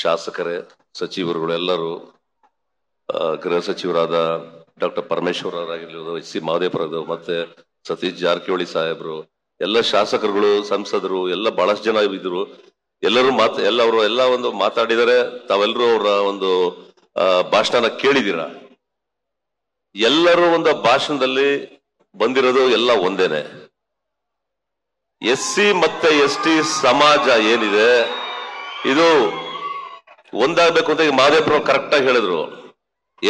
ಶಾಸಕರೇ, ಸಚಿವರುಗಳು ಎಲ್ಲರೂ, ಗೃಹ ಸಚಿವರಾದ ಡಾಕ್ಟರ್ ಪರಮೇಶ್ವರ್ ಅವರಾಗಿರ್ಬೋದು, ಎಚ್ ಸಿ ಮಹದೇವರಾದ, ಮತ್ತೆ ಸತೀಶ್ ಜಾರಕಿಹೊಳಿ ಸಾಹೇಬರು, ಎಲ್ಲ ಶಾಸಕರುಗಳು, ಸಂಸದರು ಎಲ್ಲ ಬಹಳಷ್ಟು ಜನ ಇದ್ರು. ಎಲ್ಲರೂ ಎಲ್ಲ ಒಂದು ಮಾತಾಡಿದರೆ, ತಾವೆಲ್ಲರೂ ಅವರ ಒಂದು ಭಾಷಣ ಕೇಳಿದೀರ. ಎಲ್ಲರೂ ಒಂದು ಭಾಷಣದಲ್ಲಿ ಬಂದಿರೋದು ಎಲ್ಲ ಒಂದೇನೆ. SC ಮತ್ತೆ ST ಸಮಾಜ ಏನಿದೆ ಇದು ಒಂದಾಗಬೇಕು ಅಂತ ಈಗ ಮಹದೇವ್ರು ಕರೆಕ್ಟ್ ಆಗಿ ಹೇಳಿದ್ರು.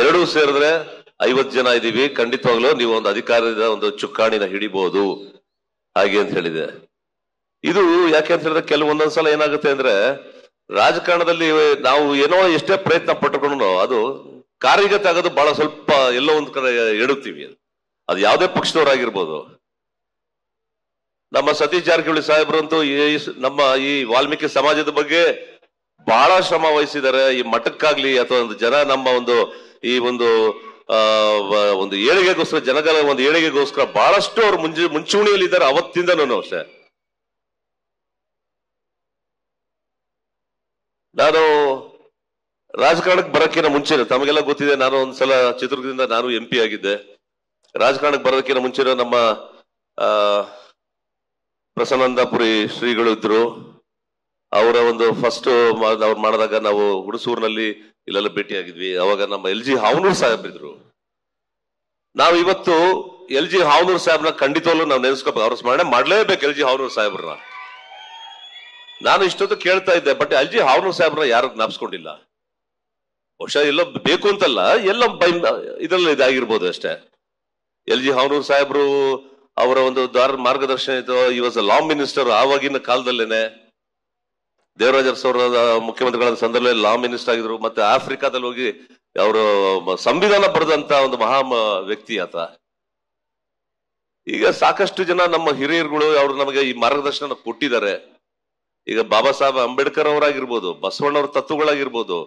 ಎರಡೂ ಸೇರಿದ್ರೆ 50 ಜನ ಇದೀವಿ, ಖಂಡಿತವಾಗ್ಲೂ ನೀವು ಒಂದು ಅಧಿಕಾರದ ಒಂದು ಚುಕ್ಕಾಣಿನ ಹಿಡಿಬಹುದು ಹಾಗೆ ಅಂತ ಹೇಳಿದೆ. ಇದು ಯಾಕೆ ಅಂತ ಹೇಳಿದ್ರೆ ಕೆಲವೊಂದೊಂದ್ಸಲ ಏನಾಗುತ್ತೆ ಅಂದ್ರೆ ರಾಜಕಾರಣದಲ್ಲಿ ನಾವು ಏನೋ ಎಷ್ಟೇ ಪ್ರಯತ್ನ ಪಟ್ಟುಕೊಂಡು ಅದು ಕಾರ್ಯಗತ ಆಗೋದು ಬಹಳ ಸ್ವಲ್ಪ ಎಲ್ಲೋ ಒಂದ್ ಕಡೆ ಎಡುತ್ತೀವಿ. ಅದು ಯಾವುದೇ ಪಕ್ಷದವರಾಗಿರ್ಬೋದು. ನಮ್ಮ ಸತೀಶ್ ಜಾರಕಿಹೊಳಿ ಸಾಹೇಬ್ರಂತೂ ನಮ್ಮ ಈ ವಾಲ್ಮೀಕಿ ಸಮಾಜದ ಬಗ್ಗೆ ಬಹಳ ಶ್ರಮ ವಹಿಸಿದ್ದಾರೆ. ಈ ಮಠಕ್ಕಾಗ್ಲಿ ಅಥವಾ ಒಂದು ಜನ ನಮ್ಮ ಒಂದು ಈ ಒಂದು ಒಂದು ಏಳಿಗೆಗೋಸ್ಕರ, ಜನಗಳ ಒಂದು ಏಳಿಗೆಗೋಸ್ಕರ ಬಹಳಷ್ಟು ಅವ್ರು ಮುಂಚೂಣಿಯಲ್ಲಿ ಇದ್ದಾರೆ ಅವತ್ತಿಂದನೂ ಅಷ್ಟೇ. ನಾನು ರಾಜಕಾರಣಕ್ಕೆ ಬರೋಕ್ಕಿಂತ ಮುಂಚೆ ತಮಗೆಲ್ಲ ಗೊತ್ತಿದೆ, ನಾನು ಒಂದ್ಸಲ ಚಿತ್ರದುರ್ಗದಿಂದ ನಾನು MP ಆಗಿದ್ದೆ. ರಾಜಕಾರಣಕ್ಕೆ ಬರೋದಕ್ಕಿಂತ ಮುಂಚೆ ನಮ್ಮ ಪ್ರಸನ್ನಂದಪುರಿ ಶ್ರೀಗಳು ಇದ್ರು. ಅವರ ಒಂದು ಫಸ್ಟ್ ಅವ್ರು ಮಾಡಿದಾಗ ನಾವು ಹುಣಸೂರಿನಲ್ಲಿ ಇಲ್ಲೆಲ್ಲ ಭೇಟಿಯಾಗಿದ್ವಿ. ಅವಾಗ ನಮ್ಮ LG ಹಾವನೂರ್ ಸಾಹೇಬ್ ಇದ್ರು. ನಾವು ಇವತ್ತು LG ಹಾವನೂರ್ ಸಾಹೇಬ್ನ ಖಂಡಿತವಲ್ಲೂ ನಾವು ನೆನೆಸ್ಕೋಬೇಕು, ಅವ್ರ ಸ್ಮರಣೆ ಮಾಡ್ಲೇಬೇಕು LG ಹಾವನೂರ್ ಸಾಹೇಬ್ರನ್ನ. ನಾನು ಇಷ್ಟೊತ್ತು ಕೇಳ್ತಾ ಇದ್ದೆ, ಬಟ್ LG ಹಾವನೂರ್ ಸಾಹೇಬ್ರನ್ನ ಯಾರು ಜ್ಞಾಪಿಸ್ಕೊಂಡಿಲ್ಲ. ಬಹುಶಃ ಎಲ್ಲೋ ಬೇಕು ಅಂತಲ್ಲ, ಎಲ್ಲ ಇದ್ರಲ್ಲಿ ಇದಾಗಿರ್ಬೋದು ಅಷ್ಟೇ. LG ಹಾವನೂರ್ ಸಾಹೇಬ್ರು ಅವರ ಒಂದು ಮಾರ್ಗದರ್ಶನ ಇತ್ತು. ಈ ವಾಸ್ ಲಾ ಮಿನಿಸ್ಟರ್ ಆವಾಗಿನ ಕಾಲದಲ್ಲೇನೆ. ದೇವರಾಜ ಅವರ ಮುಖ್ಯಮಂತ್ರಿಗಳ ಸಂದರ್ಭದಲ್ಲಿ ಲಾ ಮಿನಿಸ್ಟರ್ ಆಗಿದ್ರು. ಮತ್ತೆ ಆಫ್ರಿಕಾದಲ್ಲಿ ಹೋಗಿ ಅವರು ಸಂವಿಧಾನ ಬರೆದಂತ ಒಂದು ಮಹಾ ವ್ಯಕ್ತಿ ಆತ. ಈಗ ಸಾಕಷ್ಟು ಜನ ನಮ್ಮ ಹಿರಿಯರುಗಳು ಅವರು ನಮಗೆ ಈ ಮಾರ್ಗದರ್ಶನ ಕೊಟ್ಟಿದ್ದಾರೆ. ಈಗ ಬಾಬಾ ಸಾಹೇಬ್ ಅಂಬೇಡ್ಕರ್ ಅವರಾಗಿರ್ಬೋದು, ಬಸವಣ್ಣವ್ರ ತತ್ವಗಳಾಗಿರ್ಬೋದು,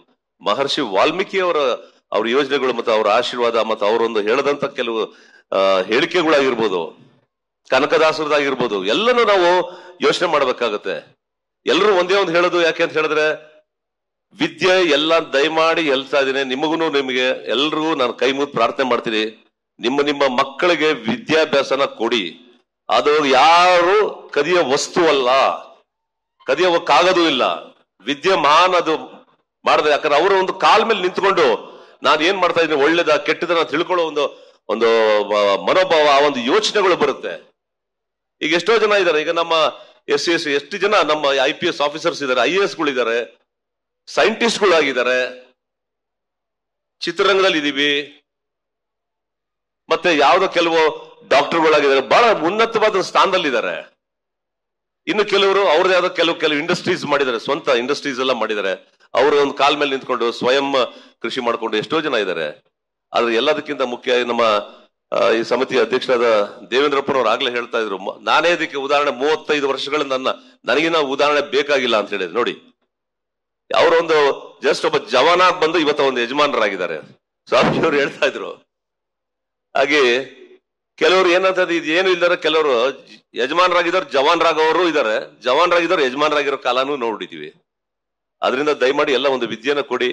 ಮಹರ್ಷಿ ವಾಲ್ಮೀಕಿ ಅವ್ರ ಯೋಜನೆಗಳು, ಮತ್ತೆ ಅವರ ಆಶೀರ್ವಾದ, ಮತ್ತೆ ಅವರೊಂದು ಹೇಳದಂತ ಕೆಲವು ಹೇಳಿಕೆಗಳಾಗಿರ್ಬೋದು, ಕನಕದಾಸರದಾಗಿರ್ಬೋದು, ಎಲ್ಲನೂ ನಾವು ಯೋಚನೆ ಮಾಡ್ಬೇಕಾಗತ್ತೆ. ಎಲ್ಲರೂ ಒಂದೇ ಒಂದು ಹೇಳೋದು ಯಾಕೆ ಅಂತ ಹೇಳಿದ್ರೆ, ವಿದ್ಯೆ ಎಲ್ಲ ದಯಮಾಡಿ ಹೇಳ್ತಾ ಇದ್ದೀನಿ, ನಿಮಗೆ ಎಲ್ರಿಗೂ ನಾನು ಕೈ ಮುಗಿದು ಪ್ರಾರ್ಥನೆ ಮಾಡ್ತೀನಿ, ನಿಮ್ಮ ಮಕ್ಕಳಿಗೆ ವಿದ್ಯಾಭ್ಯಾಸನ ಕೊಡಿ. ಅದು ಯಾರು ಕದಿಯ ವಸ್ತು ಅಲ್ಲ, ಕದಿಯೋಕ್ಕಾಗೋದು ಇಲ್ಲ. ವಿದ್ಯಮಾನ ಅದು ಮಾಡಿದ್ರೆ, ಯಾಕಂದ್ರೆ ಅವರ ಒಂದು ಕಾಲ ಮೇಲೆ ನಿಂತ್ಕೊಂಡು ನಾನು ಏನ್ ಮಾಡ್ತಾ ಇದ್ದೀನಿ, ಒಳ್ಳೇದ ಕೆಟ್ಟದನ್ನ ತಿಳ್ಕೊಳ್ಳೋ ಒಂದು ಮನೋಭಾವ, ಆ ಒಂದು ಯೋಚನೆಗಳು ಬರುತ್ತೆ. ಈಗ ಎಷ್ಟೋ ಜನ ಇದ್ದಾರೆ. ಈಗ ನಮ್ಮ SC ಎಷ್ಟು ಜನ ನಮ್ಮ IPS ಆಫೀಸರ್ಸ್ ಇದ್ದಾರೆ, IAS ಗಳಿದ್ದಾರೆ, ಸೈಂಟಿಸ್ಟ್ಗಳಾಗಿದ್ದಾರೆ, ಚಿತ್ರರಂಗದಲ್ಲಿ ಇದೀವಿ, ಮತ್ತೆ ಯಾವ್ದೋ ಕೆಲವು ಡಾಕ್ಟರ್ಗಳಾಗಿದ್ದಾರೆ, ಬಹಳ ಉನ್ನತವಾದ ಸ್ಥಾನದಲ್ಲಿದ್ದಾರೆ. ಇನ್ನು ಕೆಲವರು ಅವ್ರದ್ದು ಯಾವ್ದೋ ಕೆಲವು ಇಂಡಸ್ಟ್ರೀಸ್ ಮಾಡಿದ್ದಾರೆ, ಸ್ವಂತ ಇಂಡಸ್ಟ್ರೀಸ್ ಎಲ್ಲ ಮಾಡಿದ್ದಾರೆ. ಅವರು ಒಂದು ಕಾಲ ಮೇಲೆ ನಿಂತ್ಕೊಂಡು ಸ್ವಯಂ ಕೃಷಿ ಮಾಡ್ಕೊಂಡು ಎಷ್ಟೋ ಜನ ಇದ್ದಾರೆ. ಆದ್ರೆ ಎಲ್ಲದಕ್ಕಿಂತ ಮುಖ್ಯ ನಮ್ಮ ಈ ಸಮಿತಿಯ ಅಧ್ಯಕ್ಷರಾದ ದೇವೇಂದ್ರಪ್ಪನವ್ರು ಆಗ್ಲೇ ಹೇಳ್ತಾ ಇದ್ರು, ನಾನೇ ಇದಕ್ಕೆ ಉದಾಹರಣೆ. 35 ವರ್ಷಗಳ ನನಗಿನ ಉದಾಹರಣೆ ಬೇಕಾಗಿಲ್ಲ ಅಂತ ಹೇಳಿದ್ರು. ನೋಡಿ, ಅವರೊಂದು ಜಸ್ಟ್ ಒಬ್ಬ ಜವಾನಾಗಿ ಬಂದು ಇವತ್ತ ಒಂದು ಯಜಮಾನರಾಗಿದ್ದಾರೆ. ಸ್ವಾಮಿ ಅವರು ಹೇಳ್ತಾ ಇದ್ರು. ಹಾಗೆ ಕೆಲವರು ಏನಂತ ಇದು ಏನು ಇಲ್ದಾರೆ, ಕೆಲವರು ಯಜಮಾನರಾಗಿದ್ದಾರೆ, ಜವಾನ್ರಾಗವರು ಇದ್ದಾರೆ, ಜವಾನ್ರಾಗಿದ್ದಾರೆ, ಯಜಮಾನರಾಗಿರೋ ಕಾಲನೂ ನೋಡಿದೀವಿ. ಅದರಿಂದ ದಯಮಾಡಿ ಎಲ್ಲ ಒಂದು ವಿದ್ಯೆನ ಕೊಡಿ.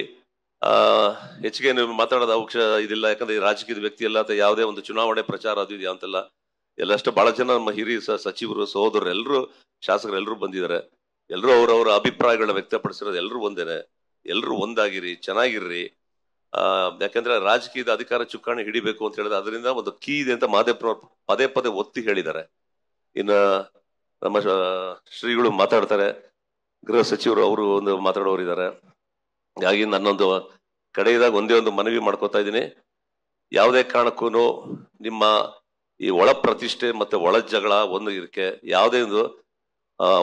ಹೆಚ್ಚಿಗೆ ನೀವು ಮಾತಾಡೋದು ಅವಕಾಶ ಇದಿಲ್ಲ, ಯಾಕಂದ್ರೆ ಈ ರಾಜಕೀಯದ ವ್ಯಕ್ತಿ ಎಲ್ಲ ಅಥವಾ ಯಾವುದೇ ಒಂದು ಚುನಾವಣೆ ಪ್ರಚಾರ ಅದು ಇದೆಯಾ ಅಂತೆಲ್ಲ ಎಲ್ಲಷ್ಟು ಬಹಳ ಜನ ನಮ್ಮ ಹಿರಿಯ ಸಚಿವರು, ಸಹೋದರರು, ಎಲ್ಲರೂ ಶಾಸಕರು ಎಲ್ಲರೂ ಬಂದಿದ್ದಾರೆ. ಎಲ್ಲರೂ ಅವರವರ ಅಭಿಪ್ರಾಯಗಳನ್ನ ವ್ಯಕ್ತಪಡಿಸಿರೋದು ಎಲ್ಲರೂ ಒಂದೇನೆ. ಎಲ್ಲರೂ ಒಂದಾಗಿರಿ, ಚೆನ್ನಾಗಿರ್ರಿ. ಯಾಕಂದ್ರೆ ರಾಜಕೀಯದ ಅಧಿಕಾರ ಚುಕ್ಕಾಣಿ ಹಿಡಿಬೇಕು ಅಂತ ಹೇಳಿದ್ರೆ ಅದರಿಂದ ಒಂದು ಕೀ ಇದೆ ಅಂತ ಮಹದೇವ್ರವ್ರು ಪದೇ ಪದೇ ಒತ್ತಿ ಹೇಳಿದ್ದಾರೆ. ಇನ್ನ ನಮ್ಮ ಶ್ರೀಗಳು ಮಾತಾಡ್ತಾರೆ, ಗೃಹ ಸಚಿವರು ಅವರು ಒಂದು ಮಾತಾಡೋರಿದ್ದಾರೆ. ಹಾಗಾಗಿ ನನ್ನೊಂದು ಕಡೆಯದಾಗ ಒಂದೇ ಒಂದು ಮನವಿ ಮಾಡ್ಕೋತಾ ಇದ್ದೀನಿ, ಯಾವುದೇ ಕಾರಣಕ್ಕೂ ನಿಮ್ಮ ಈ ಒಳ ಪ್ರತಿಷ್ಠೆ ಮತ್ತೆ ಒಳ ಜಗಳ ಒಂದು ಇದಕ್ಕೆ ಯಾವುದೇ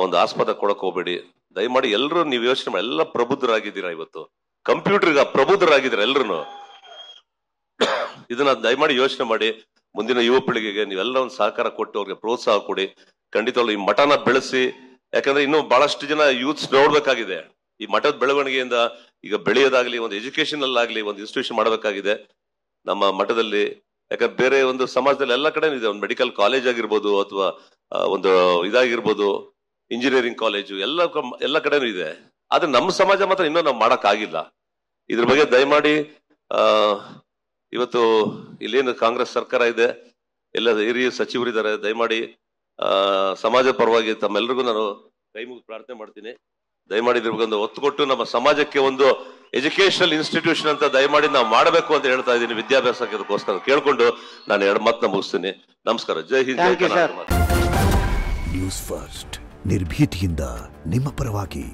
ಒಂದು ಆಸ್ಪದ ಕೊಡಕ್ ಹೋಗ್ಬೇಡಿ. ದಯಮಾಡಿ ಎಲ್ಲರೂ ನೀವು ಯೋಚನೆ ಮಾಡಿ, ಎಲ್ಲ ಪ್ರಬುದ್ಧರಾಗಿದ್ದೀರಾ, ಇವತ್ತು ಕಂಪ್ಯೂಟರ್ಗ ಪ್ರಬುದ್ಧರಾಗಿದ್ದೀರಾ ಎಲ್ರು. ಇದನ್ನ ದಯಮಾಡಿ ಯೋಚನೆ ಮಾಡಿ, ಮುಂದಿನ ಯುವ ಪೀಳಿಗೆಗೆ ನೀವೆಲ್ಲ ಒಂದು ಸಹಕಾರ ಕೊಟ್ಟು ಅವ್ರಿಗೆ ಪ್ರೋತ್ಸಾಹ ಕೊಡಿ. ಖಂಡಿತವಾಗ್ಲೂ ಈ ಮಠನ ಬೆಳೆಸಿ. ಯಾಕಂದ್ರೆ ಇನ್ನೂ ಬಹಳಷ್ಟು ಜನ ಯೂತ್ಸ್ ನೋಡ್ಬೇಕಾಗಿದೆ. ಈ ಮಠದ ಬೆಳವಣಿಗೆಯಿಂದ ಈಗ ಬೆಳೆಯೋದಾಗ್ಲಿ, ಒಂದು ಎಜುಕೇಶನ್ ಆಗ್ಲಿ ಒಂದು ಇನ್ಸ್ಟಿಟ್ಯೂಷನ್ ಮಾಡಬೇಕಾಗಿದೆ ನಮ್ಮ ಮಠದಲ್ಲಿ. ಯಾಕಂದ್ರೆ ಬೇರೆ ಒಂದು ಸಮಾಜದಲ್ಲಿ ಎಲ್ಲ ಕಡೆ ಇದೆ, ಒಂದು ಮೆಡಿಕಲ್ ಕಾಲೇಜ್ ಆಗಿರ್ಬೋದು ಅಥವಾ ಒಂದು ಇದಾಗಿರ್ಬೋದು, ಇಂಜಿನಿಯರಿಂಗ್ ಕಾಲೇಜು ಎಲ್ಲ ಕಡೆನೂ ಇದೆ. ಆದ್ರೆ ನಮ್ಮ ಸಮಾಜ ಮಾತ್ರ ಇನ್ನೂ ನಾವು ಮಾಡಕ್ ಆಗಿಲ್ಲ. ಇದ್ರ ಬಗ್ಗೆ ದಯಮಾಡಿ ಇವತ್ತು ಇಲ್ಲೇನು ಕಾಂಗ್ರೆಸ್ ಸರ್ಕಾರ ಇದೆ, ಎಲ್ಲ ಹಿರಿಯ ಸಚಿವರಿದ್ದಾರೆ, ದಯಮಾಡಿ ಸಮಾಜ ಪರವಾಗಿ ತಮ್ಮೆಲ್ಲರಿಗೂ ನಾನು ಕೈ ಮುಗಿದು ಪ್ರಾರ್ಥನೆ ಮಾಡ್ತೀನಿ. ದಯಮಾಡಿ ಇದ್ರ ಬಗ್ಗೆ ಒಂದು ಒತ್ತು ಕೊಟ್ಟು ನಮ್ಮ ಸಮಾಜಕ್ಕೆ ಒಂದು ಎಜುಕೇಶನಲ್ ಇನ್ಸ್ಟಿಟ್ಯೂಷನ್ ಅಂತ ದಯಮಾಡಿ ನಾವು ಮಾಡಬೇಕು ಅಂತ ಹೇಳ್ತಾ ಇದ್ದೀನಿ, ವಿದ್ಯಾಭ್ಯಾಸಕ್ಕೋಸ್ಕರ ಕೇಳ್ಕೊಂಡು ನಾನು ಎರಡು ಮಾತನ್ನ ಮುಗಿಸ್ತೀನಿ. ನಮಸ್ಕಾರ. ಜೈ ಹಿಂದ್, ಜೈ ಕರ್ನಾಟಕ. ನ್ಯೂಸ್ ಫಸ್ಟ್, ನಿರ್ಭೀತಿಯಿಂದ ನಿಮ್ಮ ಪರವಾಗಿ.